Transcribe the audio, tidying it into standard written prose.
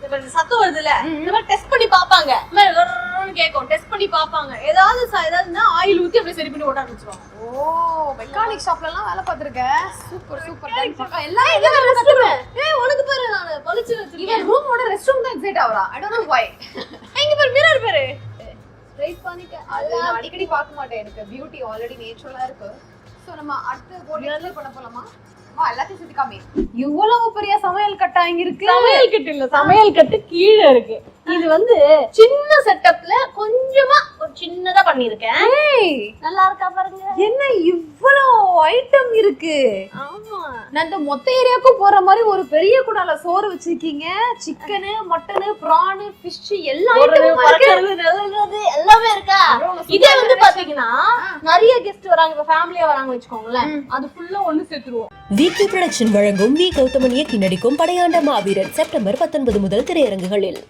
சத்தம் வருதுல இந்த மாதிரி டெஸ்ட் பண்ணி பாப்பாங்க. கேக்கும் டெஸ்ட் பண்ணி பாப்பாங்க. ஏதாவதுன்னா ஆயில் ஊத்தி அப்படியே சரி பண்ணி ஓட ஆரம்பிச்சிருவாங்க. ஓ மெக்கானிக் ஷாப்ல எல்லாம் வேலை பார்த்திருக்கேன். Super super. எல்லாம் இங்க ரெஸ்ட் ரூம். உனக்கு பாரு நான் பொலிச்சு வச்சிருக்கேன். இவன் ரூமோட ரெஸ்ட் ரூம் தான் excite ஆவறா. I don't know why. இங்க பாரு மிரர் பாரு. ஸ்ட்ரைட் பண்ணிக்க. அது நான் அடிக்கடி பார்க்க மாட்டேன். எனக்கு பியூட்டி ஆல்ரெடி நேச்சுரலா இருக்கு. சோ நம்ம அடுத்து கோடியர்ல பண்ண போலாமா? வா எல்லாத்தையும் சுத்தி காமி. இவ்வளவு பெரிய சமையல் கட்டா இங்க இருக்கு. சமையல் கட்டு இல்ல, சமையல் கட்டு கீழ இருக்கு. இது வந்து சின்ன செட்டப்ல கொஞ்சமா ஒரு சின்னதா பண்ணிருக்கேன். நல்லா இருக்கா பாருங்க. என்ன இவ்வளவு ஐட்டம் இருக்கு. ஆமா, நான் இந்த மொத்த ஏரியாவுக்கும் போற மாதிரி ஒரு பெரிய குடால சோறு வச்சிருக்கீங்க. சிக்கன், மட்டன், பிரான், ஃபிஷ் எல்லா ஐட்டமும் நல்லது எல்லாமே இருக்கா. இதே வந்து பாத்தீங்கன்னா நிறைய கெஸ்ட் வராங்க, இப்ப ஃபேமிலியா வராங்க வச்சுக்கோங்களேன், அது ஃபுல்லா ஒண்ணு சேர்த்துருவோம். வீக்லி ப்ரொடக்ஷன் வழங்கும் வி கௌதமன் இயக்கி நடிக்கும் படையாண்ட மாவீரன் செப்டம்பர் 19 முதல் திரையரங்குகளில்.